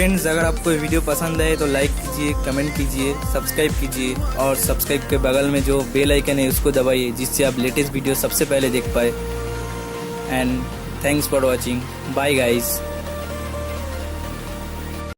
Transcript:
Friends, अगर आपको ये वीडियो पसंद आए तो लाइक कीजिए, कमेंट कीजिए, सब्सक्राइब कीजिए और सब्सक्राइब के बगल में जो बेल आइकन है उसको दबाइए, जिससे आप लेटेस्ट वीडियो सबसे पहले देख पाए। And thanks for watching. Bye guys.